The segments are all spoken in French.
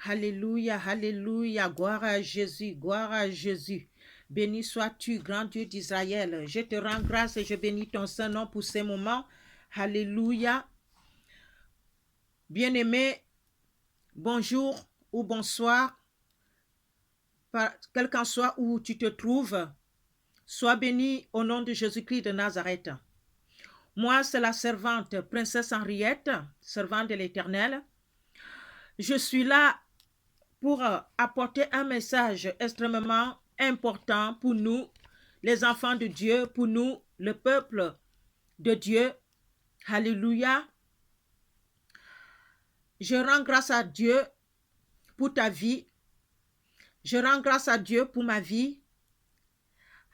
Alléluia, alléluia, gloire à Jésus, gloire à Jésus. Béni sois-tu, grand Dieu d'Israël. Je te rends grâce et je bénis ton Saint-Nom pour ces moments. Alléluia. Bien-aimé, bonjour ou bonsoir, quel qu'en soit où tu te trouves. Sois béni au nom de Jésus-Christ de Nazareth. Moi, c'est la servante, princesse Henriette, servante de l'Éternel. Je suis là pour apporter un message extrêmement important pour nous, les enfants de Dieu, pour nous, le peuple de Dieu. Alléluia. Je rends grâce à Dieu pour ta vie. Je rends grâce à Dieu pour ma vie.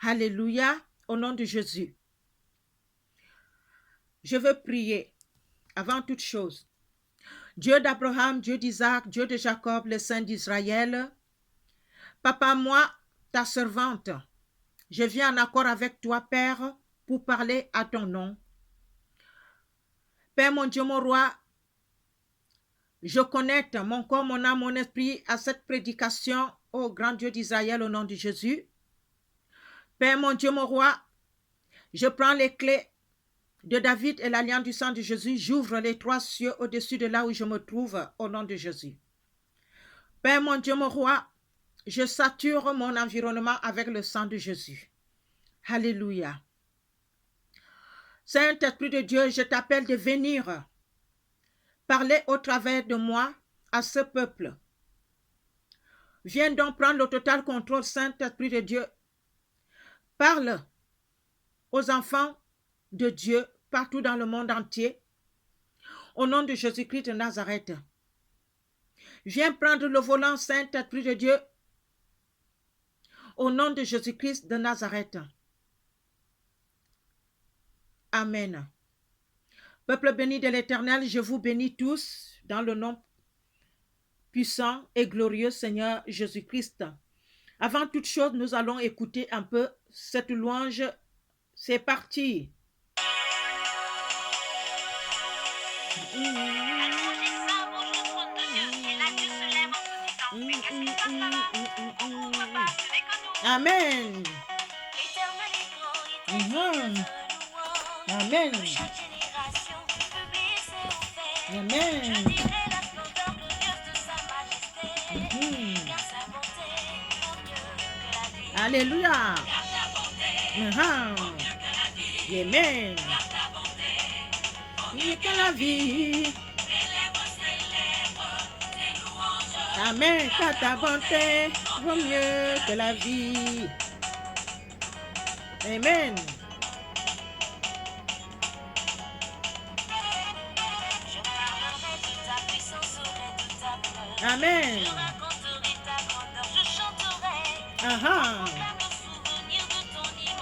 Alléluia, au nom de Jésus. Je veux prier avant toute chose. Dieu d'Abraham, Dieu d'Isaac, Dieu de Jacob, le Saint d'Israël. Papa, moi, ta servante, je viens en accord avec toi, Père, pour parler à ton nom. Père, mon Dieu, mon roi, je connecte mon corps, mon âme, mon esprit à cette prédication, ô grand Dieu d'Israël, au nom de Jésus. Père, mon Dieu, mon roi, je prends les clés de David et l'alliance du sang de Jésus. J'ouvre les trois cieux au-dessus de là où je me trouve, au nom de Jésus. Père, mon Dieu, mon roi, je sature mon environnement avec le sang de Jésus. Alléluia. Saint-Esprit de Dieu, je t'appelle de venir parler au travers de moi à ce peuple. Viens donc prendre le total contrôle, Saint-Esprit de Dieu. Parle aux enfants de Dieu partout dans le monde entier. Au nom de Jésus-Christ de Nazareth. Viens prendre le volant, Saint-Esprit de Dieu. Au nom de Jésus-Christ de Nazareth. Amen. Peuple béni de l'Éternel, je vous bénis tous dans le nom puissant et glorieux Seigneur Jésus-Christ. Avant toute chose, nous allons écouter un peu cette louange. C'est parti. Amen. Amen. Amen. Amen. Alléluia. Amen. Mieux que la vie. Amen. Car ta bonté vaut mieux que la vie. Amen. Amen.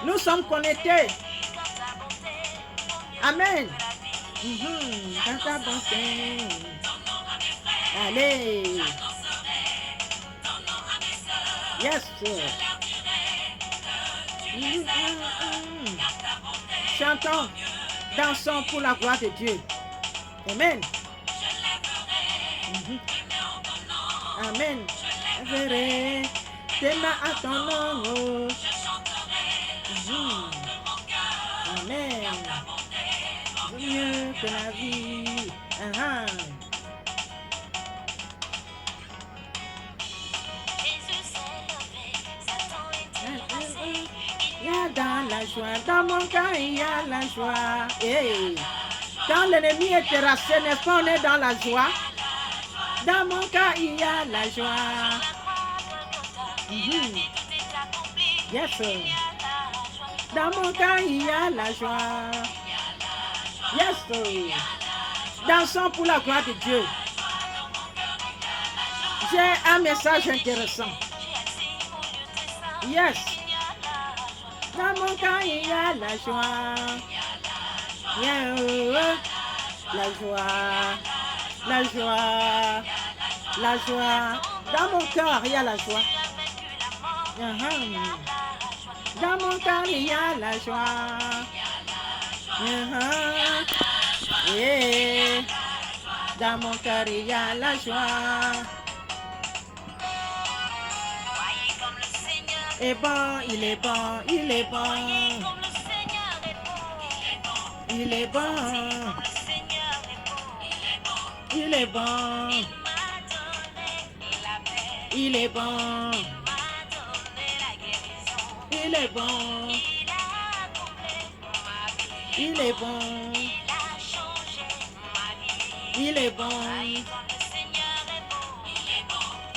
Nous sommes connectés. Amen. Dans ta bonté. Allez. Yes. Chantons, dansons pour la gloire de Dieu. Amen. Amen. Je verrai tes mains à ton nom. Amen. Mieux que la vie. Il y a dans la joie, dans mon cœur il y a la joie. Hey. Quand l'ennemi est terrassé, n'est-ce pas, on est dans la joie. Dans mon cœur il y a la joie. Yes. Dans mon cœur il y a la joie. Yes. Dansons pour la gloire de Dieu. J'ai un message intéressant. Yes. Dans mon cœur il y a la joie. Yeah. La joie. La joie. La joie. Dans mon cœur il y a la joie. Dans mon cœur il y a la joie. Yeah. Dans mon cœur il y a la joie. est bon, il est bon, il est bon. Il est bon. Il est bon. Il est bon. Il est bon. Il est bon. Il est bon.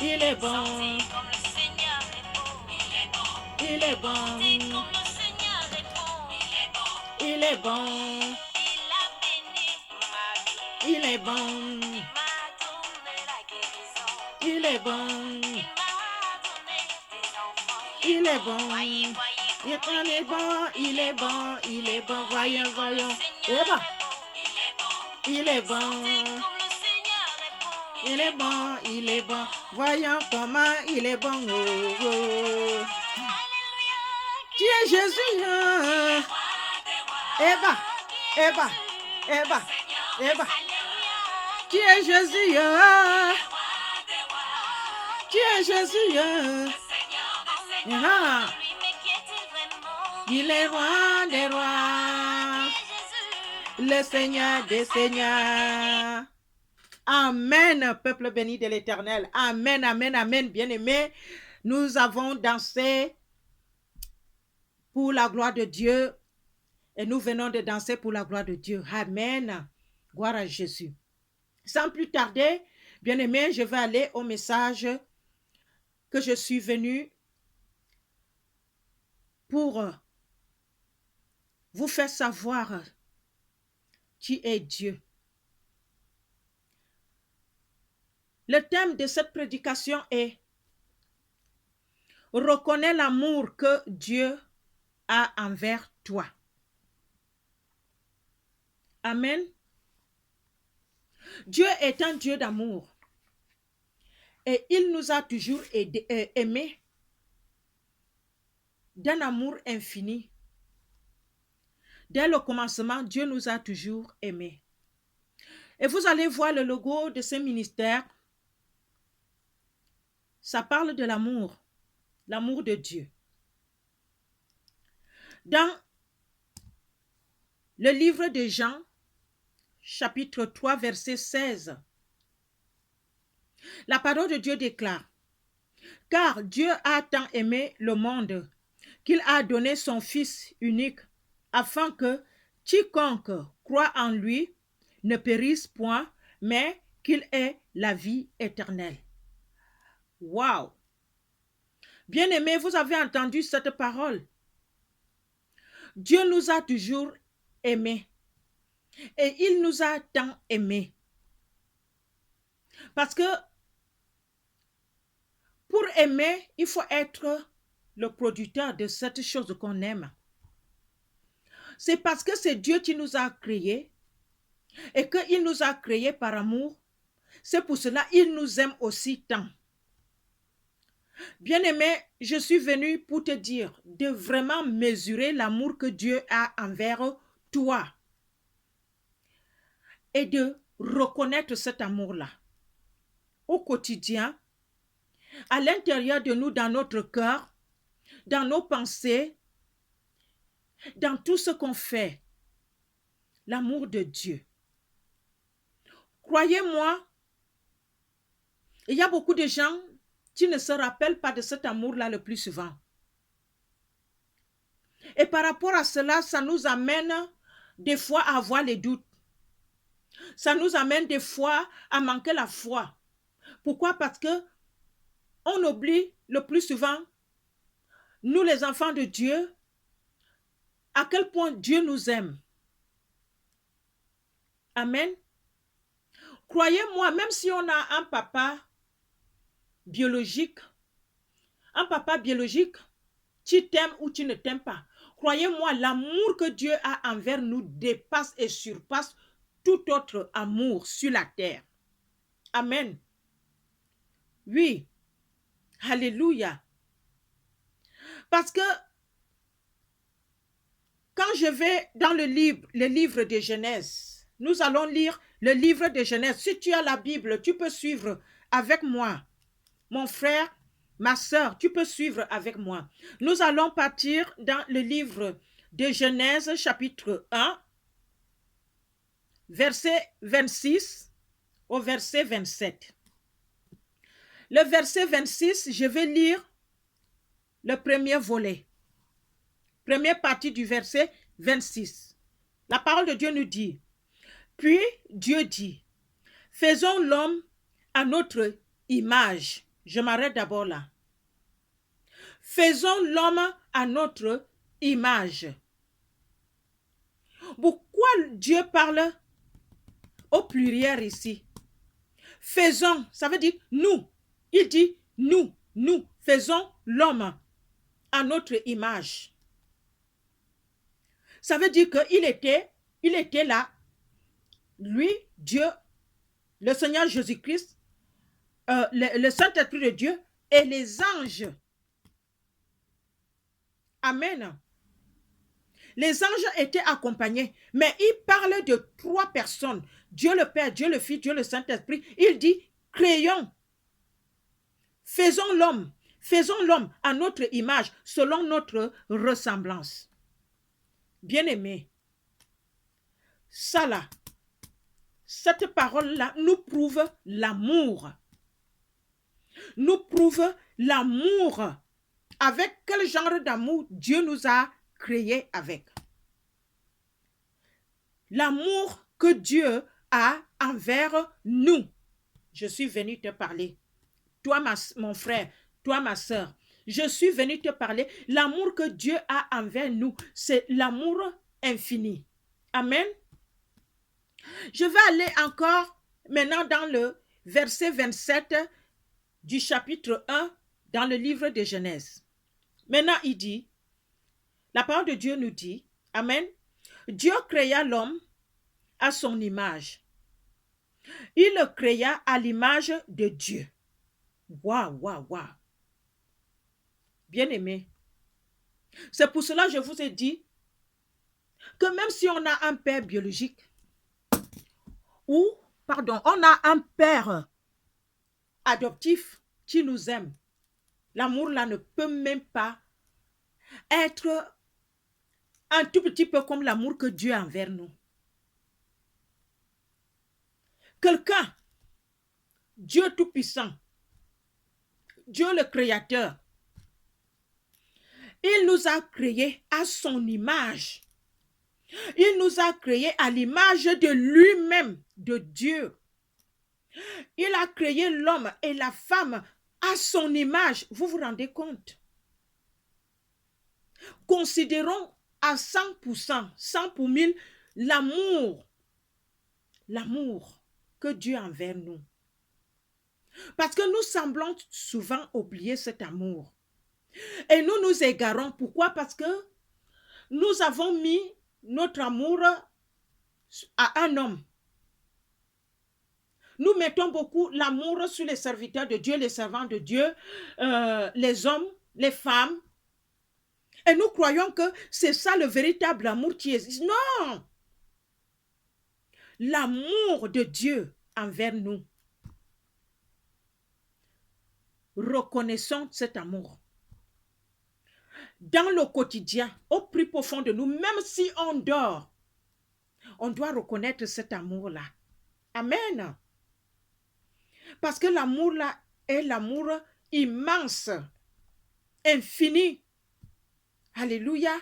Il est bon. Il est bon. Il est bon. Il est bon. Il est bon. Il est bon. Il est bon. Il est bon. Il est bon. Voyons, voyons. Il est bon. Il est bon. Il est bon. Voyons comment il est bon. Oh, oh. Tu es Jésus. Hein? Eva. Tu es Jésus. Hein? Tu es Jésus. Hein? Ah. Il est roi des rois, le Seigneur des seigneurs. Amen, peuple béni de l'Éternel. Amen, amen, amen, bien-aimés. Nous avons dansé pour la gloire de Dieu et nous venons de danser pour la gloire de Dieu. Amen. Gloire à Jésus. Sans plus tarder, bien-aimés, je vais aller au message que je suis venu pour vous faire savoir qui est Dieu. Le thème de cette prédication est « Reconnais l'amour que Dieu a envers toi ». Amen. Dieu est un Dieu d'amour et il nous a toujours aimés d'un amour infini. Dès le commencement, Dieu nous a toujours aimés. Et vous allez voir le logo de ce ministère. Ça parle de l'amour de Dieu. Dans le livre de Jean, chapitre 3, verset 16, la parole de Dieu déclare: « Car Dieu a tant aimé le monde qu'il a donné son Fils unique, afin que quiconque croit en lui ne périsse point, mais qu'il ait la vie éternelle. » Waouh! Bien-aimés, vous avez entendu cette parole. Dieu nous a toujours aimés et il nous a tant aimés. Parce que pour aimer, il faut être le producteur de cette chose qu'on aime. C'est parce que c'est Dieu qui nous a créés et qu'il nous a créés par amour. C'est pour cela qu'il nous aime aussi tant. Bien-aimé, je suis venu pour te dire de vraiment mesurer l'amour que Dieu a envers toi et de reconnaître cet amour-là au quotidien, à l'intérieur de nous, dans notre cœur, dans nos pensées, dans tout ce qu'on fait. L'amour de Dieu. Croyez-moi, il y a beaucoup de gens qui ne se rappellent pas de cet amour-là le plus souvent. Et par rapport à cela, ça nous amène des fois à avoir les doutes. Ça nous amène des fois à manquer la foi. Pourquoi? Parce que on oublie le plus souvent, nous les enfants de Dieu, à quel point Dieu nous aime. Amen. Croyez-moi, même si on a un papa biologique, tu t'aimes ou tu ne t'aimes pas. Croyez-moi, l'amour que Dieu a envers nous dépasse et surpasse tout autre amour sur la terre. Amen. Oui. Alléluia. Parce que quand je vais dans le livre de Genèse, nous allons lire le livre de Genèse. Si tu as la Bible, tu peux suivre avec moi, mon frère, Ma sœur, tu peux suivre avec moi. Nous allons partir dans le livre de Genèse, chapitre 1, verset 26 au verset 27. Le verset 26, je vais lire le premier volet. Première partie du verset 26. La parole de Dieu nous dit, puis Dieu dit, faisons l'homme à notre image. Je m'arrête d'abord là. Faisons l'homme à notre image. Pourquoi Dieu parle au pluriel ici? Faisons, ça veut dire nous. Il dit nous, faisons l'homme à notre image. Ça veut dire qu'il était là, lui, Dieu, le Seigneur Jésus-Christ, le Saint-Esprit de Dieu et les anges. Amen. Les anges étaient accompagnés, mais il parle de 3 personnes. Dieu le Père, Dieu le Fils, Dieu le Saint-Esprit. Il dit, créons, faisons l'homme à notre image, selon notre ressemblance. Bien-aimés, ça là, cette parole-là nous prouve l'amour. Nous prouve l'amour. Avec quel genre d'amour Dieu nous a créés avec? L'amour que Dieu a envers nous. Je suis venu te parler. Toi, mon frère, toi, ma soeur, je suis venu te parler. L'amour que Dieu a envers nous, c'est l'amour infini. Amen. Je vais aller encore maintenant dans le verset 27 du chapitre 1 dans le livre de Genèse. Maintenant, il dit, la parole de Dieu nous dit, Amen, Dieu créa l'homme à son image. Il le créa à l'image de Dieu. Waouh, waouh, waouh. Bien-aimé, c'est pour cela que je vous ai dit que même si on a un père biologique, on a un père adoptif qui nous aime, l'amour là ne peut même pas être un tout petit peu comme l'amour que Dieu a envers nous. Quelqu'un, Dieu Tout-Puissant, Dieu le Créateur, il nous a créés à son image. Il nous a créés à l'image de lui-même, de Dieu. Il a créé l'homme et la femme à son image. Vous vous rendez compte? Considérons à 100%, 100 pour 1000, l'amour que Dieu a envers nous. Parce que nous semblons souvent oublier cet amour. Et nous nous égarons. Pourquoi? Parce que nous avons mis notre amour à un homme. Nous mettons beaucoup l'amour sur les serviteurs de Dieu, les servants de Dieu, les hommes, les femmes. Et nous croyons que c'est ça le véritable amour qui existe. Non! L'amour de Dieu envers nous. Reconnaissons cet amour. Dans le quotidien, au plus profond de nous, même si on dort, on doit reconnaître cet amour-là. Amen. Parce que l'amour-là est l'amour immense, infini. Alléluia.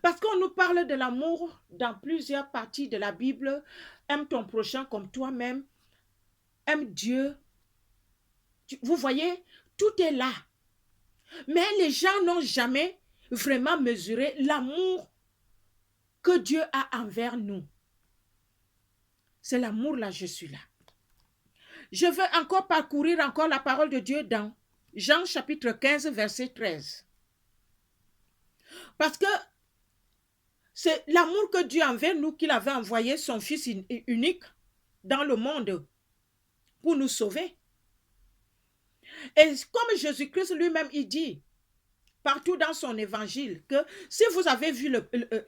Parce qu'on nous parle de l'amour dans plusieurs parties de la Bible. Aime ton prochain comme toi-même. Aime Dieu. Vous voyez, tout est là. Mais les gens n'ont jamais vraiment mesuré l'amour que Dieu a envers nous. C'est l'amour là, je suis là. Je veux encore parcourir encore la parole de Dieu dans Jean chapitre 15, verset 13. Parce que c'est l'amour que Dieu a envers nous qu'il avait envoyé son Fils unique dans le monde pour nous sauver. Et comme Jésus-Christ lui-même, il dit partout dans son évangile que si vous avez vu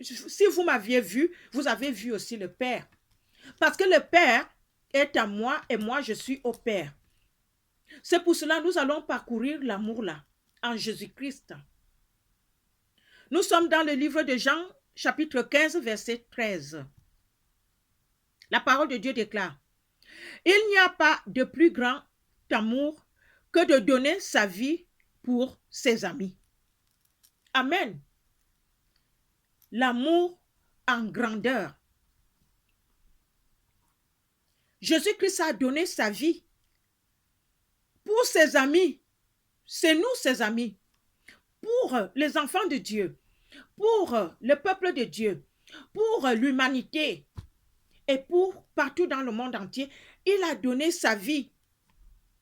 si vous m'aviez vu, vous avez vu aussi le Père. Parce que le Père est à moi et moi je suis au Père. C'est pour cela que nous allons parcourir l'amour là, en Jésus-Christ. Nous sommes dans le livre de Jean, chapitre 15, verset 13. La parole de Dieu déclare: il n'y a pas de plus grand amour que de donner sa vie pour ses amis. Amen. L'amour en grandeur. Jésus-Christ a donné sa vie pour ses amis. C'est nous ses amis. Pour les enfants de Dieu. Pour le peuple de Dieu. Pour l'humanité. Et pour partout dans le monde entier. Il a donné sa vie.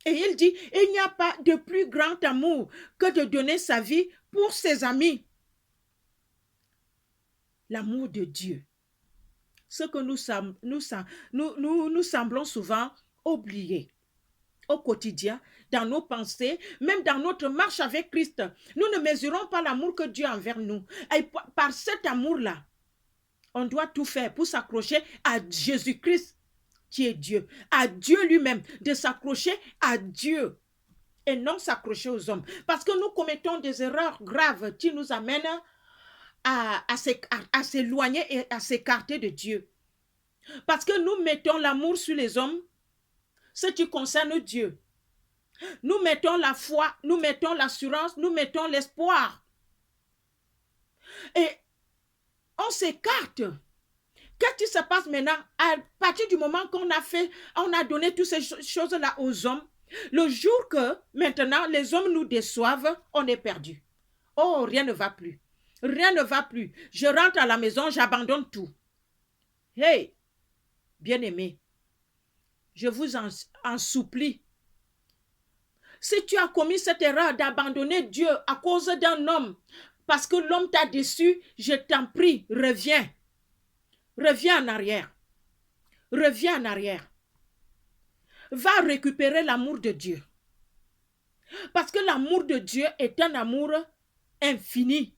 Et il dit, il n'y a pas de plus grand amour que de donner sa vie pour ses amis. L'amour de Dieu. Ce que nous semblons souvent oublier au quotidien, dans nos pensées, même dans notre marche avec Christ. Nous ne mesurons pas l'amour que Dieu a envers nous. Et par cet amour-là, on doit tout faire pour s'accrocher à Jésus-Christ, qui est Dieu, à Dieu lui-même, de s'accrocher à Dieu et non s'accrocher aux hommes. Parce que nous commettons des erreurs graves qui nous amènent à s'éloigner et à s'écarter de Dieu. Parce que nous mettons l'amour sur les hommes, ce qui concerne Dieu. Nous mettons la foi, nous mettons l'assurance, nous mettons l'espoir. Et on s'écarte. Qu'est-ce qui se passe maintenant? À partir du moment qu'on a donné toutes ces choses-là aux hommes, le jour que maintenant les hommes nous déçoivent, on est perdu. Oh, rien ne va plus. Rien ne va plus. Je rentre à la maison, j'abandonne tout. Hey, bien-aimé, je vous en supplie. Si tu as commis cette erreur d'abandonner Dieu à cause d'un homme, parce que l'homme t'a déçu, je t'en prie, reviens. Reviens en arrière. Reviens en arrière. Va récupérer l'amour de Dieu. Parce que l'amour de Dieu est un amour infini.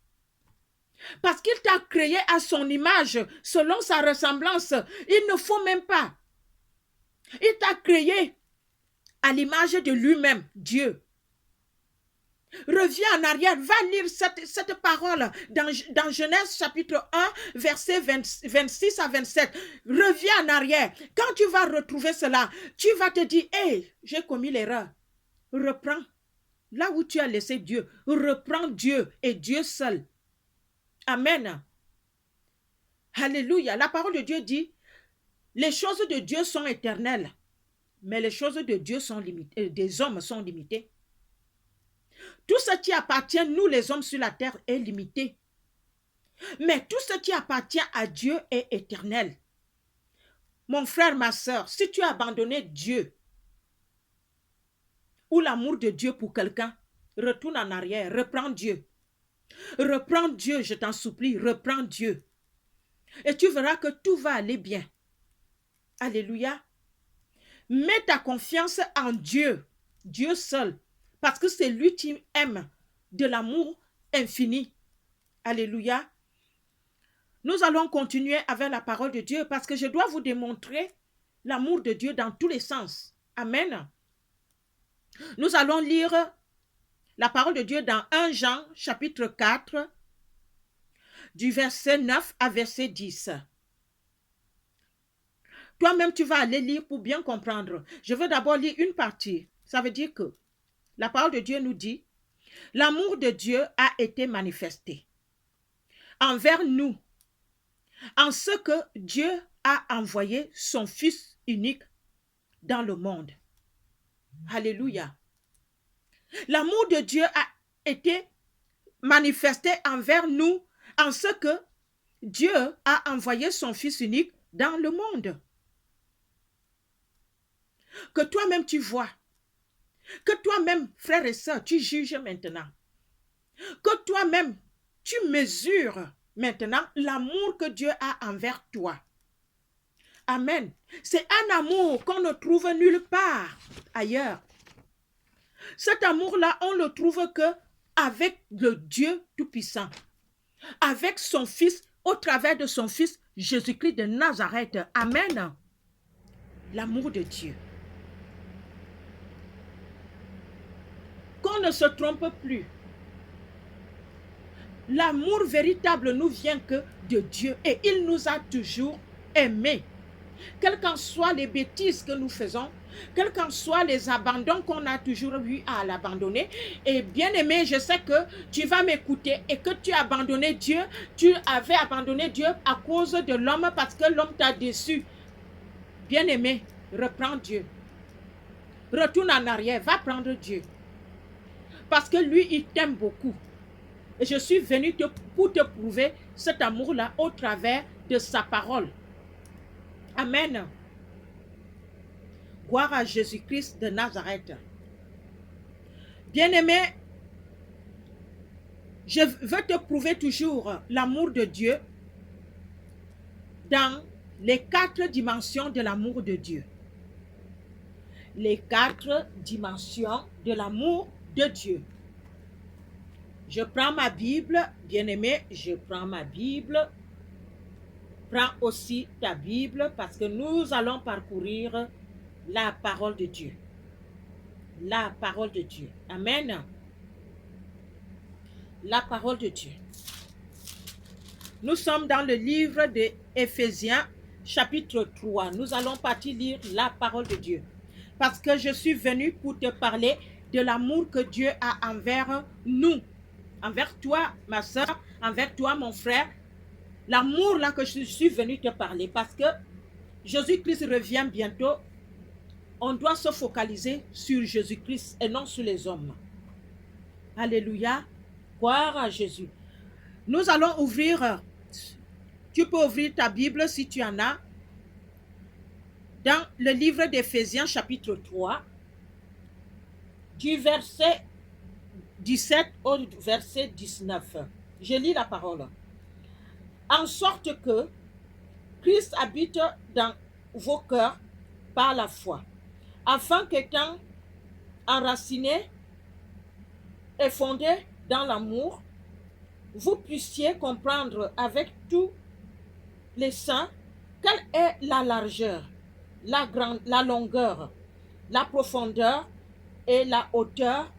Parce qu'il t'a créé à son image, selon sa ressemblance. Il ne faut même pas. Il t'a créé à l'image de lui-même, Dieu. Reviens en arrière, va lire cette parole dans Genèse chapitre 1, versets 26 à 27. Reviens en arrière. Quand tu vas retrouver cela, tu vas te dire, hey, j'ai commis l'erreur. Reprends. Là où tu as laissé Dieu, reprends Dieu et Dieu seul. Amen. Alléluia. La parole de Dieu dit, les choses de Dieu sont éternelles. Mais les choses de Dieu sont limitées, des hommes sont limitées. Tout ce qui appartient, nous les hommes sur la terre, est limité. Mais tout ce qui appartient à Dieu est éternel. Mon frère, ma soeur, si tu as abandonné Dieu ou l'amour de Dieu pour quelqu'un, retourne en arrière, reprends Dieu. Reprends Dieu, je t'en supplie, reprends Dieu. Et tu verras que tout va aller bien. Alléluia. Mets ta confiance en Dieu, Dieu seul, parce que c'est lui qui aime de l'amour infini. Alléluia. Nous allons continuer avec la parole de Dieu parce que je dois vous démontrer l'amour de Dieu dans tous les sens. Amen. Nous allons lire la parole de Dieu dans 1 Jean chapitre 4 du verset 9 à verset 10. Toi-même, tu vas aller lire pour bien comprendre. Je veux d'abord lire une partie. Ça veut dire que la parole de Dieu nous dit, l'amour de Dieu a été manifesté envers nous, en ce que Dieu a envoyé son Fils unique dans le monde. Alléluia. L'amour de Dieu a été manifesté envers nous, en ce que Dieu a envoyé son Fils unique dans le monde. Que toi-même tu vois, que toi-même, frère et sœur, tu juges maintenant. Que toi-même, tu mesures maintenant l'amour que Dieu a envers toi. Amen. C'est un amour qu'on ne trouve nulle part ailleurs. Cet amour-là, on le trouve que avec le Dieu Tout-Puissant, avec son Fils, au travers de son Fils, Jésus-Christ de Nazareth. Amen. L'amour de Dieu. qu'on ne se trompe plus. L'amour véritable nous vient que de Dieu et il nous a toujours aimés. Quelles qu'en soient les bêtises que nous faisons, quels qu'en soient les abandons qu'on a toujours eu à l'abandonner. Et bien aimé, je sais que tu vas m'écouter et que tu as abandonné Dieu, tu avais abandonné Dieu à cause de l'homme parce que l'homme t'a déçu. Bien aimé, reprends Dieu. Retourne en arrière, va prendre Dieu. Parce que lui, il t'aime beaucoup. Et je suis venu pour te prouver cet amour-là au travers de sa parole. Amen. Gloire à Jésus-Christ de Nazareth. Bien-aimé, je veux te prouver toujours l'amour de Dieu dans les 4 dimensions de l'amour de Dieu. Les 4 dimensions de l'amour de Dieu. Je prends ma Bible, bien-aimé, je prends ma Bible. Prends aussi ta Bible parce que nous allons parcourir la parole de Dieu. La parole de Dieu. Amen. La parole de Dieu. Nous sommes dans le livre d'Éphésiens, chapitre 3. Nous allons partir lire la parole de Dieu. Parce que je suis venu pour te parler de l'amour que Dieu a envers nous. Envers toi, ma soeur, envers toi, mon frère. L'amour là que je suis venu te parler. Parce que Jésus-Christ revient bientôt. On doit se focaliser sur Jésus-Christ et non sur les hommes. Alléluia. Gloire à Jésus. Nous allons ouvrir, tu peux ouvrir ta Bible si tu en as, dans le livre d'Éphésiens chapitre 3, du verset 17 au verset 19. Je lis la parole. En sorte que Christ habite dans vos cœurs par la foi, afin qu'étant enracinés et fondés dans l'amour, vous puissiez comprendre avec tous les saints quelle est la largeur, la longueur, la profondeur et la hauteur,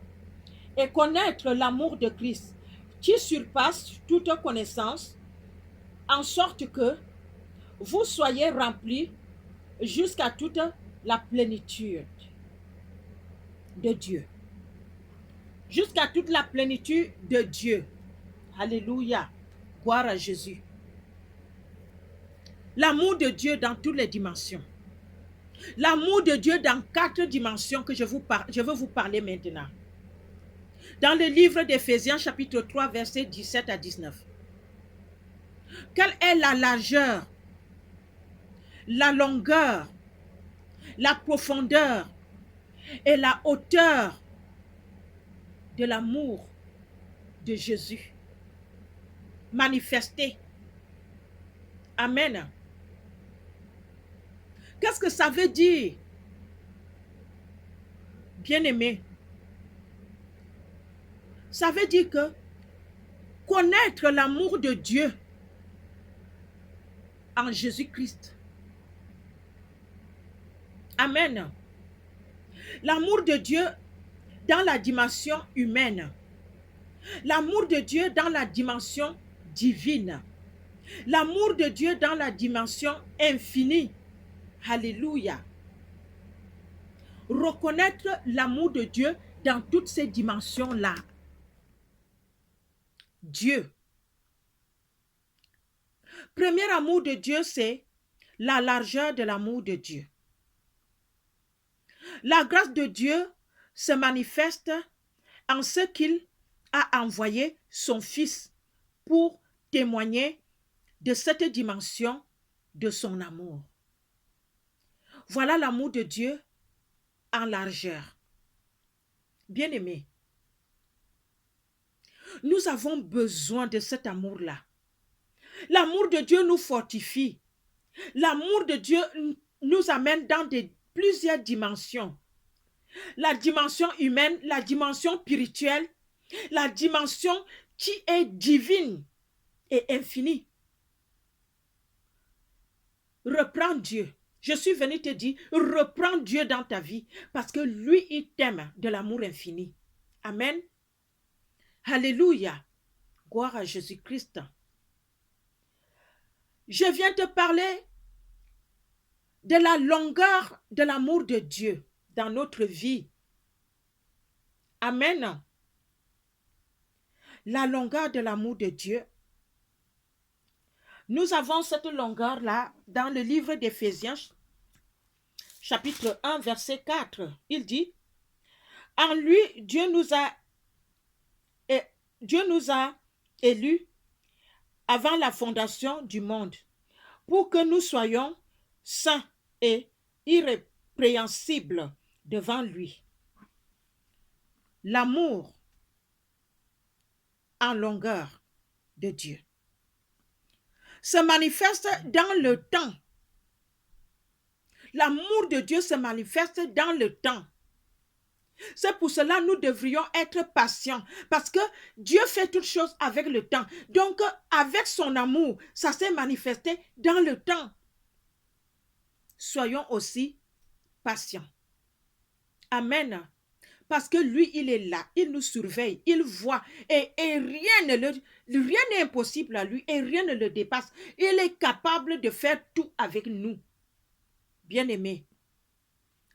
et connaître l'amour de Christ qui surpasse toute connaissance, en sorte que vous soyez remplis jusqu'à toute la plénitude de Dieu. Jusqu'à toute la plénitude de Dieu. Alléluia. Gloire à Jésus. L'amour de Dieu dans toutes les dimensions. L'amour de Dieu dans 4 dimensions que je veux vous parler maintenant. Dans le livre d'Éphésiens chapitre 3 versets 17 à 19. Quelle est la largeur, la longueur, la profondeur et la hauteur de l'amour de Jésus manifesté? Amen. Qu'est-ce que ça veut dire? Bien-aimé, ça veut dire que connaître l'amour de Dieu en Jésus-Christ. Amen. L'amour de Dieu dans la dimension humaine. L'amour de Dieu dans la dimension divine. L'amour de Dieu dans la dimension infinie. Alléluia. Reconnaître l'amour de Dieu dans toutes ces dimensions-là. Dieu. Premier amour de Dieu, c'est la largeur de l'amour de Dieu. La grâce de Dieu se manifeste en ce qu'il a envoyé son Fils pour témoigner de cette dimension de son amour. Voilà l'amour de Dieu en largeur. Bien-aimés, nous avons besoin de cet amour-là. L'amour de Dieu nous fortifie. L'amour de Dieu nous amène dans plusieurs dimensions. La dimension humaine, la dimension spirituelle, la dimension qui est divine et infinie. Reprends Dieu. Je suis venu te dire, reprends Dieu dans ta vie parce que lui, il t'aime de l'amour infini. Amen. Alléluia. Gloire à Jésus-Christ. Je viens te parler de la longueur de l'amour de Dieu dans notre vie. Amen. La longueur de l'amour de Dieu. Nous avons cette longueur-là dans le livre d'Éphésiens, chapitre 1, verset 4. Il dit, en lui, Dieu nous a élus avant la fondation du monde pour que nous soyons saints et irrépréhensibles devant lui. L'amour en longueur de Dieu se manifeste dans le temps. L'amour de Dieu se manifeste dans le temps. C'est pour cela que nous devrions être patients parce que Dieu fait toutes choses avec le temps. Donc, avec son amour, ça s'est manifesté dans le temps. Soyons aussi patients. Amen. Parce que lui, il est là, il nous surveille, il voit et rien n'est impossible à lui et rien ne le dépasse. Il est capable de faire tout avec nous. Bien-aimés,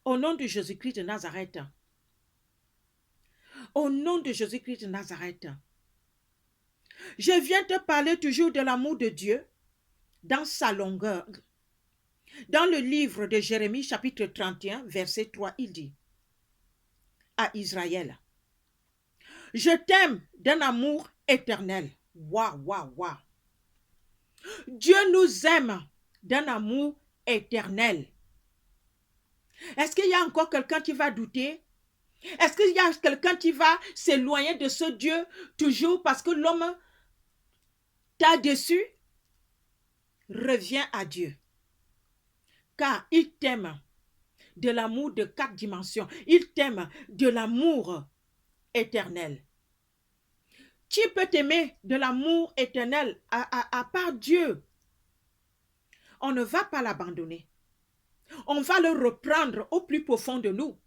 au nom de Jésus-Christ de Nazareth, au nom de Jésus-Christ de Nazareth, je viens te parler toujours de l'amour de Dieu dans sa longueur. Dans le livre de Jérémie, chapitre 31, verset 3, il dit à Israël, « Je t'aime d'un amour éternel. » Waouh, waouh, waouh. Dieu nous aime d'un amour éternel. Est-ce qu'il y a encore quelqu'un qui va douter? Est-ce qu'il y a quelqu'un qui va s'éloigner de ce Dieu toujours parce que l'homme t'a déçu? Reviens à Dieu. Car il t'aime de l'amour de 4 dimensions. Il t'aime de l'amour éternel. Qui peut t'aimer de l'amour éternel à part Dieu? On ne va pas l'abandonner. On va le reprendre au plus profond de nous.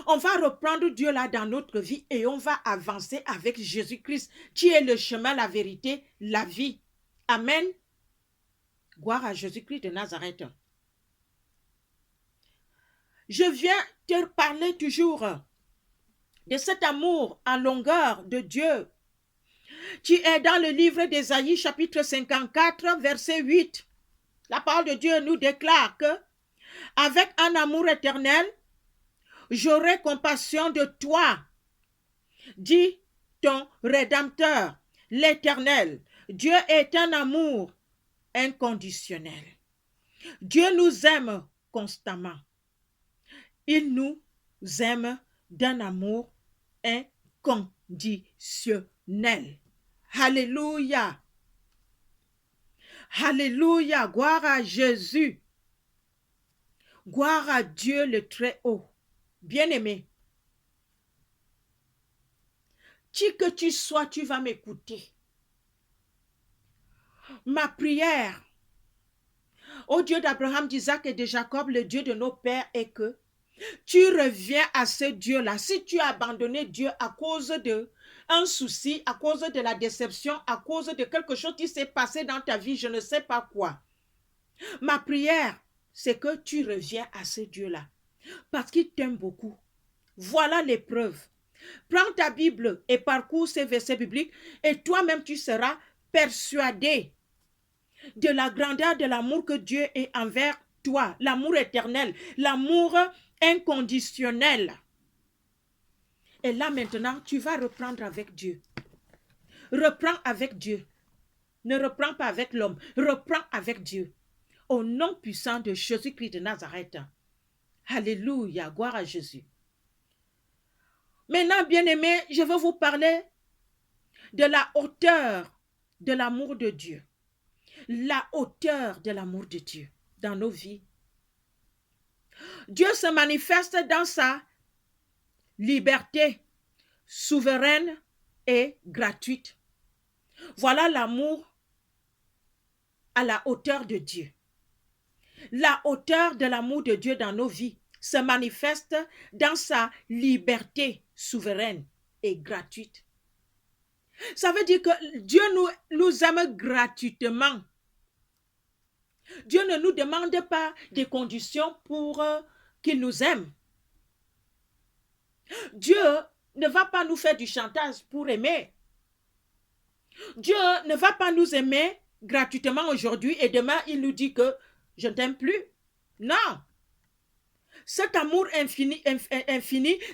On va reprendre Dieu là dans notre vie et on va avancer avec Jésus-Christ qui est le chemin, la vérité, la vie. Amen. Gloire à Jésus-Christ de Nazareth. Je viens te parler toujours de cet amour en longueur de Dieu qui est dans le livre d'Ésaïe chapitre 54 verset 8. La parole de Dieu nous déclare que avec un amour éternel, j'aurai compassion de toi, dit ton Rédempteur, l'Éternel. Dieu est un amour inconditionnel. Dieu nous aime constamment. Il nous aime d'un amour inconditionnel. Alléluia. Alléluia. Gloire à Jésus. Gloire à Dieu le Très-Haut. Bien-aimé, qui que tu sois, tu vas m'écouter. Ma prière au Dieu d'Abraham, d'Isaac et de Jacob, le Dieu de nos pères, est que tu reviens à ce Dieu-là. Si tu as abandonné Dieu à cause d'un souci, à cause de la déception, à cause de quelque chose qui s'est passé dans ta vie, je ne sais pas quoi. Ma prière, c'est que tu reviens à ce Dieu-là. Parce qu'il t'aime beaucoup. Voilà l'épreuve. Prends ta Bible et parcours ces versets bibliques et toi-même tu seras persuadé de la grandeur de l'amour que Dieu est envers toi. L'amour éternel, l'amour inconditionnel. Et là maintenant, tu vas reprendre avec Dieu. Reprends avec Dieu. Ne reprends pas avec l'homme. Reprends avec Dieu. Au nom puissant de Jésus-Christ de Nazareth. Alléluia, gloire à Jésus. Maintenant, bien-aimés, je veux vous parler de la hauteur de l'amour de Dieu. La hauteur de l'amour de Dieu dans nos vies. Dieu se manifeste dans sa liberté souveraine et gratuite. Voilà l'amour à la hauteur de Dieu. La hauteur de l'amour de Dieu dans nos vies se manifeste dans sa liberté souveraine est gratuite. Ça veut dire que Dieu nous aime gratuitement. Dieu ne nous demande pas des conditions pour qu'il nous aime. Dieu ne va pas nous faire du chantage pour aimer. Dieu ne va pas nous aimer gratuitement aujourd'hui et demain il nous dit que je ne t'aime plus. Non. Cet amour infini,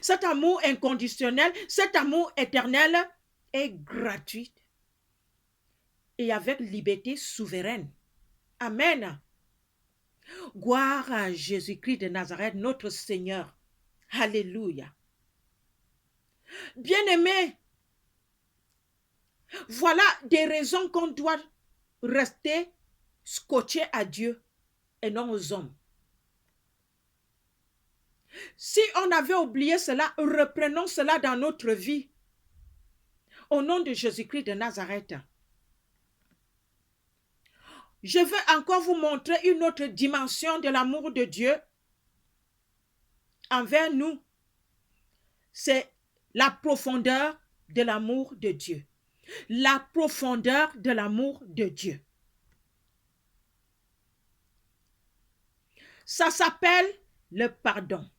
cet amour inconditionnel, cet amour éternel est gratuit et avec liberté souveraine. Amen. Gloire à Jésus-Christ de Nazareth, notre Seigneur. Alléluia. Bien-aimés, voilà des raisons qu'on doit rester scotché à Dieu et non aux hommes. Si on avait oublié cela, reprenons cela dans notre vie. Au nom de Jésus-Christ de Nazareth. Je veux encore vous montrer une autre dimension de l'amour de Dieu envers nous. C'est la profondeur de l'amour de Dieu. La profondeur de l'amour de Dieu. Ça s'appelle le pardon.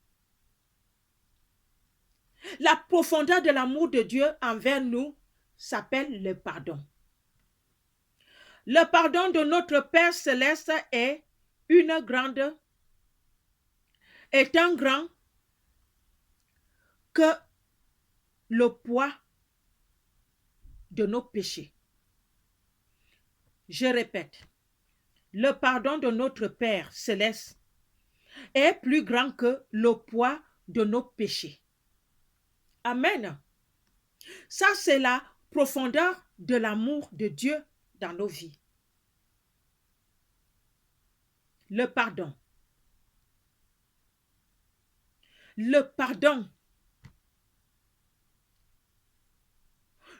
La profondeur de l'amour de Dieu envers nous s'appelle le pardon. Le pardon de notre Père Céleste est un grand que le poids de nos péchés. Je répète, le pardon de notre Père Céleste est plus grand que le poids de nos péchés. Amen. Ça, c'est la profondeur de l'amour de Dieu dans nos vies. Le pardon. Le pardon.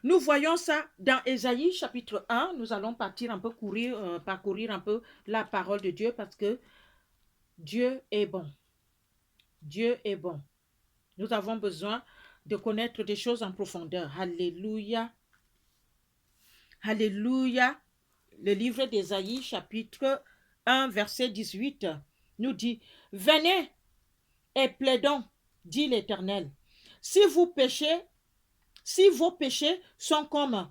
Nous voyons ça dans Ésaïe chapitre 1. Nous allons partir un peu parcourir un peu la parole de Dieu parce que Dieu est bon. Dieu est bon. Nous avons besoin de connaître des choses en profondeur. Alléluia. Alléluia. Le livre d'Ésaïe, chapitre 1, verset 18, nous dit, « Venez et plaidons, dit l'Éternel. Si vos péchés sont comme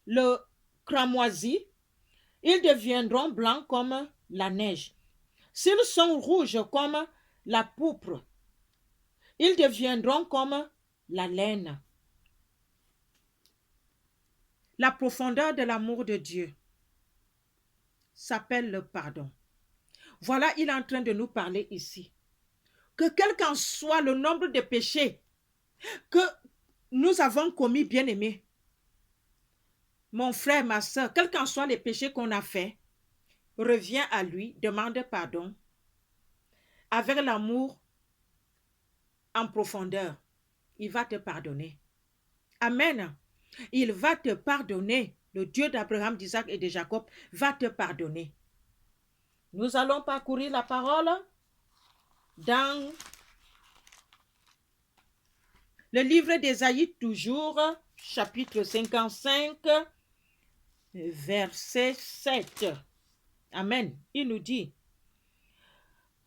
le cramoisi, ils deviendront blancs comme la neige. S'ils sont rouges comme la pourpre, ils deviendront comme la laine. » La profondeur de l'amour de Dieu s'appelle le pardon. Voilà, il est en train de nous parler ici. Que quel qu'en soit le nombre de péchés que nous avons commis, bien-aimés, mon frère, ma soeur, quels qu'en soient les péchés qu'on a faits, reviens à lui, demande pardon, avec l'amour en profondeur. Il va te pardonner. Amen. Il va te pardonner. Le Dieu d'Abraham, d'Isaac et de Jacob va te pardonner. Nous allons parcourir la parole dans le livre d'Ésaïe, toujours, chapitre 55, verset 7. Amen. Il nous dit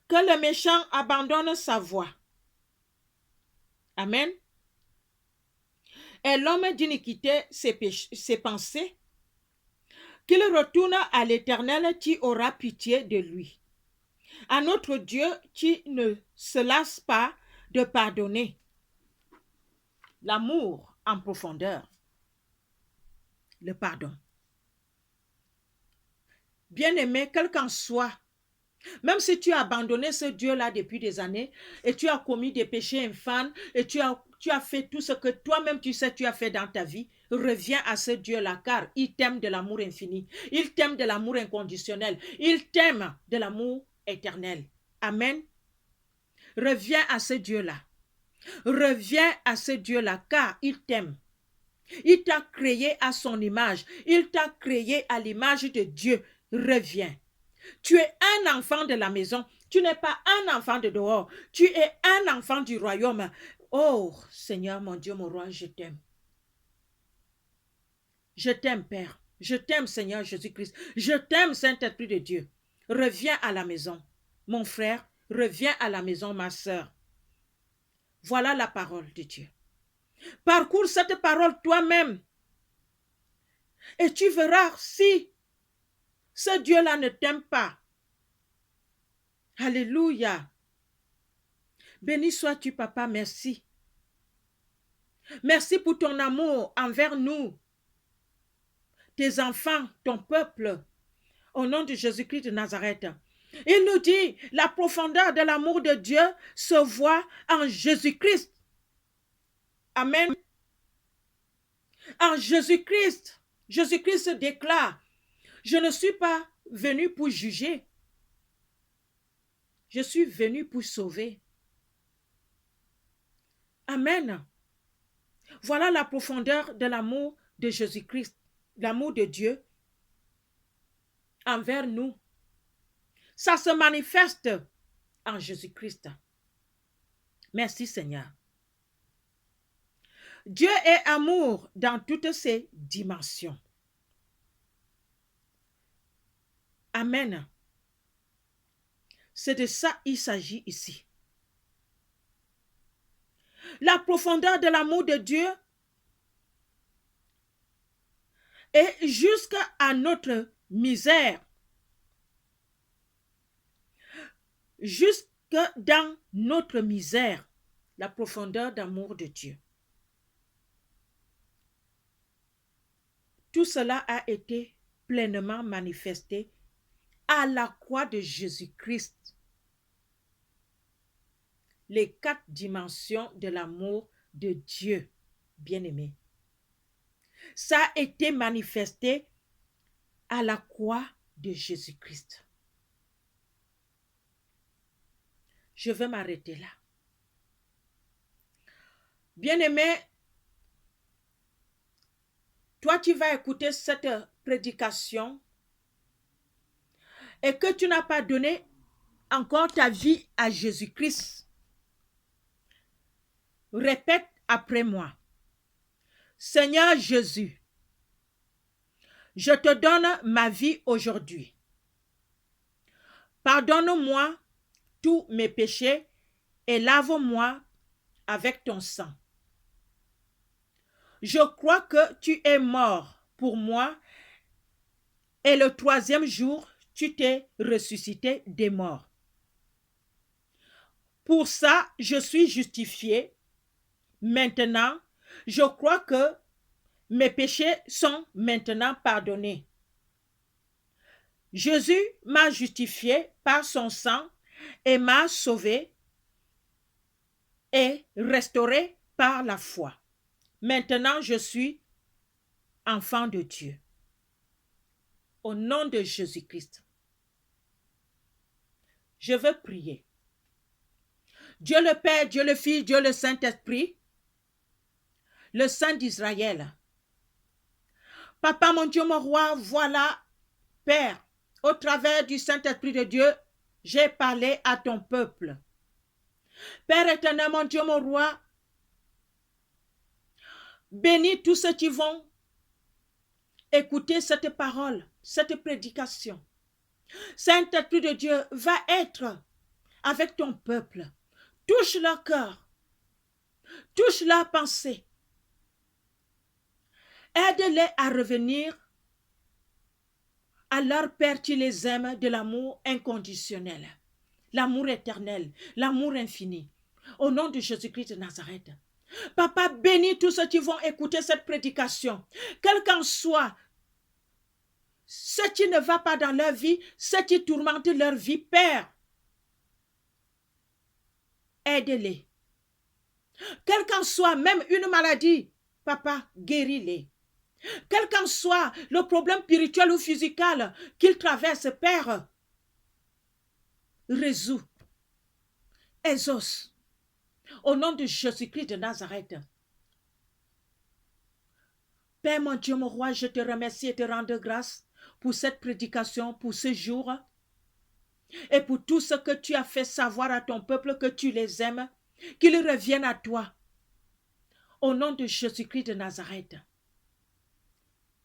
que le méchant abandonne sa voie. Amen. Et l'homme d'iniquité ses pensées, qu'il retourne à l'Éternel qui aura pitié de lui. À notre Dieu qui ne se lasse pas de pardonner. L'amour en profondeur. Le pardon. Bien-aimé, quel qu'en soit, même si tu as abandonné ce Dieu-là depuis des années et tu as commis des péchés infâmes et tu as fait tout ce que toi-même tu sais tu as fait dans ta vie, reviens à ce Dieu-là car il t'aime de l'amour infini, il t'aime de l'amour inconditionnel, il t'aime de l'amour éternel. Amen. Reviens à ce Dieu-là. Reviens à ce Dieu-là car il t'aime. Il t'a créé à son image. Il t'a créé à l'image de Dieu. Reviens. Tu es un enfant de la maison. Tu n'es pas un enfant de dehors. Tu es un enfant du royaume. Oh, Seigneur, mon Dieu, mon roi, je t'aime. Je t'aime, Père. Je t'aime, Seigneur Jésus-Christ. Je t'aime, Saint-Esprit de Dieu. Reviens à la maison. Mon frère, reviens à la maison, ma sœur. Voilà la parole de Dieu. Parcours cette parole toi-même. Et tu verras si ce Dieu-là ne t'aime pas. Alléluia. Béni sois-tu, papa, merci. Merci pour ton amour envers nous, tes enfants, ton peuple, au nom de Jésus-Christ de Nazareth. Il nous dit, la profondeur de l'amour de Dieu se voit en Jésus-Christ. Amen. En Jésus-Christ. Jésus-Christ se déclare, je ne suis pas venu pour juger. Je suis venu pour sauver. Amen. Voilà la profondeur de l'amour de Jésus-Christ, l'amour de Dieu envers nous. Ça se manifeste en Jésus-Christ. Merci Seigneur. Dieu est amour dans toutes ses dimensions. Amen. C'est de ça qu'il s'agit ici. La profondeur de l'amour de Dieu est jusqu'à notre misère. Jusque dans notre misère, la profondeur d'amour de Dieu. Tout cela a été pleinement manifesté à la croix de Jésus-Christ. Les 4 dimensions de l'amour de Dieu, bien-aimé. Ça a été manifesté à la croix de Jésus-Christ. Je vais m'arrêter là. Bien-aimé, toi tu vas écouter cette prédication et que tu n'as pas donné encore ta vie à Jésus-Christ. Répète après moi. Seigneur Jésus, je te donne ma vie aujourd'hui. Pardonne-moi tous mes péchés et lave-moi avec ton sang. Je crois que tu es mort pour moi et le 3e jour, tu t'es ressuscité des morts. Pour ça, je suis justifié. Maintenant, je crois que mes péchés sont maintenant pardonnés. Jésus m'a justifié par son sang et m'a sauvé et restauré par la foi. Maintenant, je suis enfant de Dieu. Au nom de Jésus-Christ, je veux prier. Dieu le Père, Dieu le Fils, Dieu le Saint-Esprit, le Saint d'Israël. Papa, mon Dieu, mon roi, voilà, Père, au travers du Saint-Esprit de Dieu, j'ai parlé à ton peuple. Père éternel, mon Dieu, mon roi, bénis tous ceux qui vont écouter cette parole, cette prédication. Saint-Esprit de Dieu, va être avec ton peuple. Touche leur cœur, touche leur pensée. Aide-les à revenir à leur Père qui les aime de l'amour inconditionnel, l'amour éternel, l'amour infini. Au nom de Jésus-Christ de Nazareth. Papa, bénis tous ceux qui vont écouter cette prédication. Quel qu'en soit ce qui ne va pas dans leur vie, ce qui tourmente leur vie, Père, aide-les. Quel qu'en soit même une maladie, Papa, guéris-les. Quel qu'en soit le problème spirituel ou physique qu'ils traversent, Père, résous, exauce. Au nom de Jésus-Christ de Nazareth. Père mon Dieu, mon roi, je te remercie et te rends grâce pour cette prédication, pour ce jour. et pour tout ce que tu as fait savoir à ton peuple que tu les aimes, qu'ils reviennent à toi. Au nom de Jésus-Christ de Nazareth.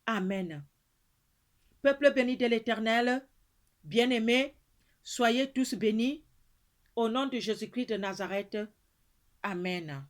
Amen. Peuple béni de l'Éternel, bien-aimés, soyez tous bénis. Au nom de Jésus-Christ de Nazareth. Amen.